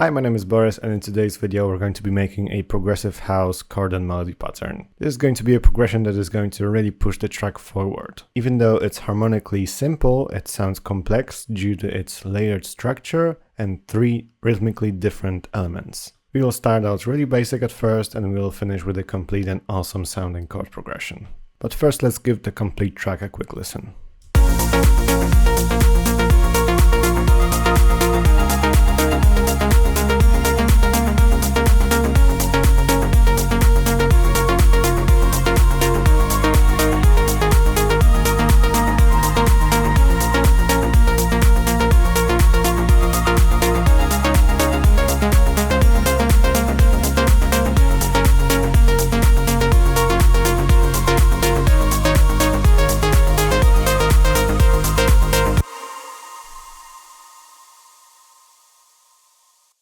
Hi, my name is Boris, and in today's video we're going to be making a progressive house chord and melody pattern. This is going to be a progression that is going to really push the track forward. Even though it's harmonically simple, it sounds complex due to its layered structure and 3 rhythmically different elements. We will start out really basic at first, and we will finish with a complete and awesome sounding chord progression. But first, let's give the complete track a quick listen.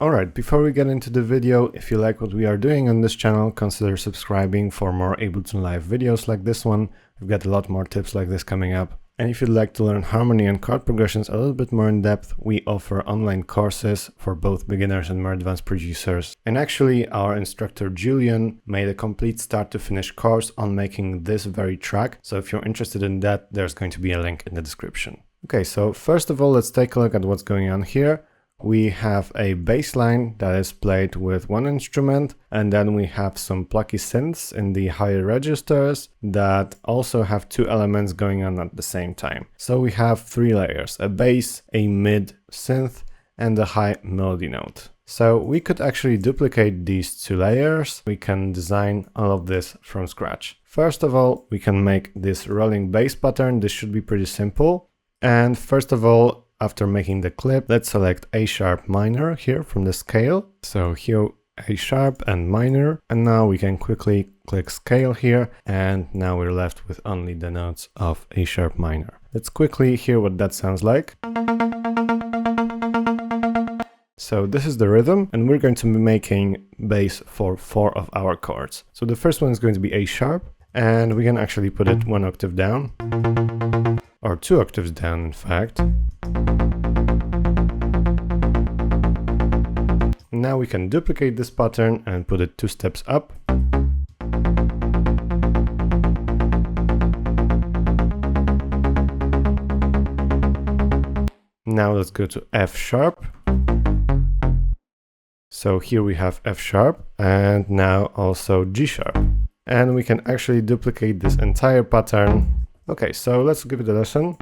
Alright, before we get into the video, if you like what we are doing on this channel, consider subscribing for more Ableton Live videos like this one. We've got a lot more tips like this coming up. And if you'd like to learn harmony and chord progressions a little bit more in depth, we offer online courses for both beginners and more advanced producers. And actually, our instructor Julian made a complete start to finish course on making this very track. So if you're interested in that, there's going to be a link in the description. Okay, so first of all, let's take a look at what's going on here. We have a bass line that is played with one instrument, and then we have some plucky synths in the higher registers that also have 2 elements going on at the same time. So we have 3 layers, a bass, a mid synth, and a high melody note. So we could actually duplicate these 2 layers. We can design all of this from scratch. First of all, we can make this rolling bass pattern. This should be pretty simple. And first of all, after making the clip, let's select A sharp minor here from the scale. So here A sharp and minor. And now we can quickly click scale here. And now we're left with only the notes of A sharp minor. Let's quickly hear what that sounds like. So this is the rhythm, and we're going to be making bass for 4 of our chords. So the first one is going to be A sharp, and we can actually put it 1 octave down, or 2 octaves down in fact. Now we can duplicate this pattern and put it 2 steps up. Now let's go to F sharp. So here we have F sharp and now also G sharp. And we can actually duplicate this entire pattern. Okay, so let's give it a listen.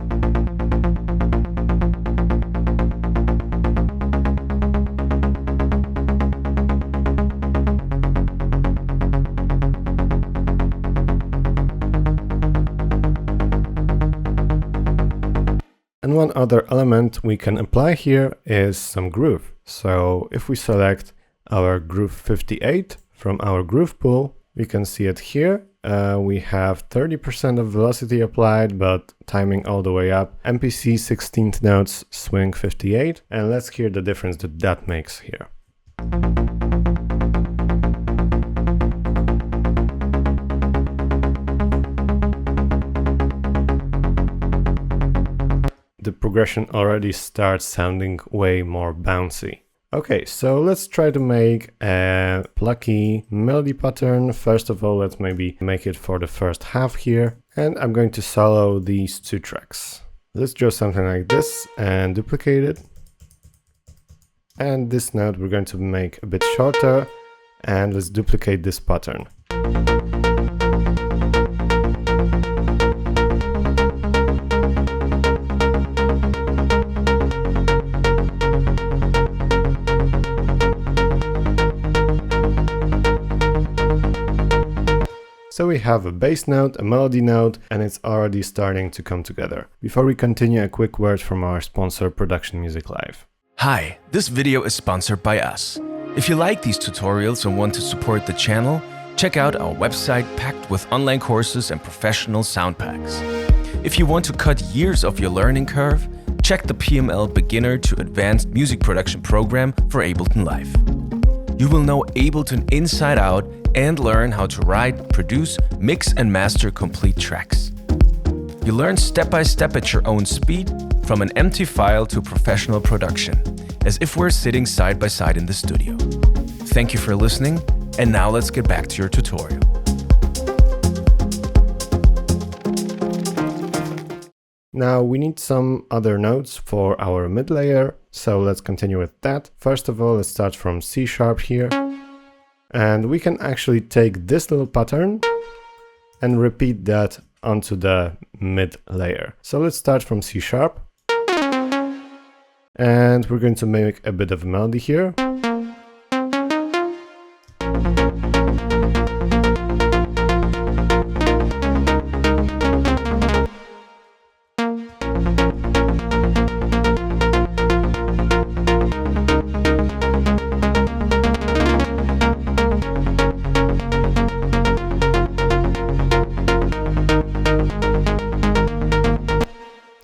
And one other element we can apply here is some groove. So if we select our groove 58 from our groove pool, we can see it here. We have 30% of velocity applied, but timing all the way up. MPC 16th notes, swing 58. And let's hear the difference that makes here. The progression already starts sounding way more bouncy. Okay, so let's try to make a plucky melody pattern. First of all, let's maybe make it for the first half here. And I'm going to solo these 2 tracks. Let's draw something like this and duplicate it. And this note we're going to make a bit shorter. And let's duplicate this pattern. So we have a bass note, a melody note, and it's already starting to come together. Before we continue, a quick word from our sponsor, Production Music Live. Hi, this video is sponsored by us. If you like these tutorials and want to support the channel, check out our website packed with online courses and professional sound packs. If you want to cut years of your learning curve, check the PML Beginner to Advanced Music Production program for Ableton Live. You will know Ableton inside out and learn how to write, produce, mix and master complete tracks. You learn step by step at your own speed, from an empty file to professional production. as if we're sitting side by side in the studio. Thank you for listening, and now let's get back to your tutorial. Now we need some other notes for our mid layer, so let's continue with that. First of all, let's start from C# here. And we can actually take this little pattern and repeat that onto the mid layer. So let's start from C#. And we're going to make a bit of a melody here.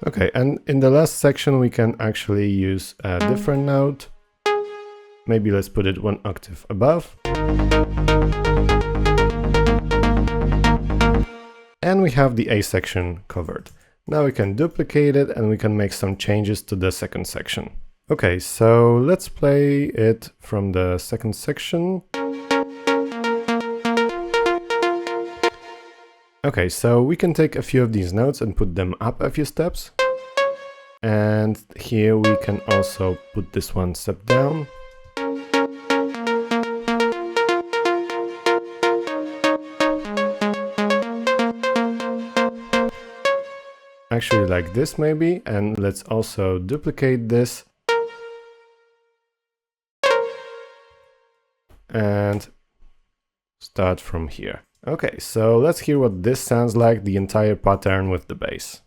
Okay, and in the last section we can actually use a different note. Maybe let's put it one octave above. And we have the A section covered. Now we can duplicate it and we can make some changes to the second section. Okay, so let's play it from the second section. Okay, so we can take a few of these notes and put them up a few steps. And here we can also put this one step down. Actually like this maybe, and let's also duplicate this. And start from here. Okay, so let's hear what this sounds like, the entire pattern with the bass.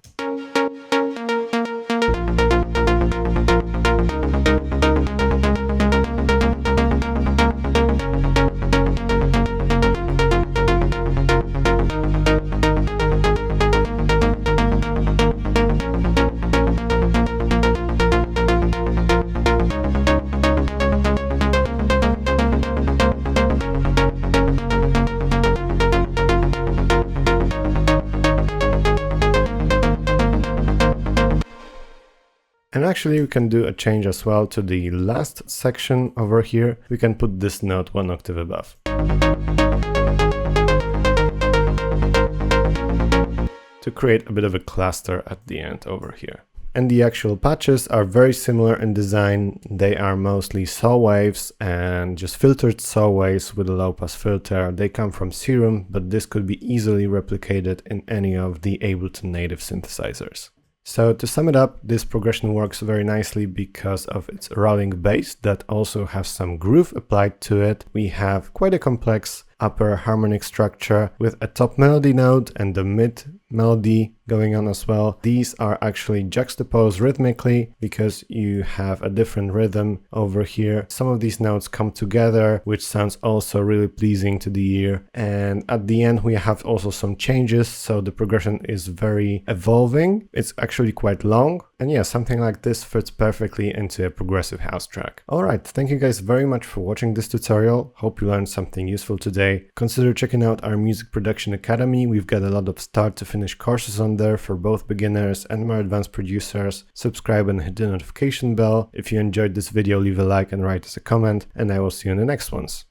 And actually we can do a change as well to the last section over here. We can put this note one octave above. To create a bit of a cluster at the end over here. And the actual patches are very similar in design. They are mostly saw waves and just filtered saw waves with a low pass filter. They come from Serum, but this could be easily replicated in any of the Ableton native synthesizers. So to sum it up, this progression works very nicely because of its rolling bass that also has some groove applied to it. We have quite a complex upper harmonic structure with a top melody note and the mid melody going on as well. These are actually juxtaposed rhythmically because you have a different rhythm over here. Some of these notes come together, which sounds also really pleasing to the ear. And at the end we have also some changes, so the progression is very evolving. It's actually quite long, and yeah, something like this fits perfectly into a progressive house track. Alright, thank you guys very much for watching this tutorial. Hope you learned something useful today. Consider checking out our Music Production Academy. We've got a lot of start to finish courses on there for both beginners and more advanced producers. Subscribe and hit the notification bell. If you enjoyed this video, leave a like and write us a comment, and I will see you in the next ones.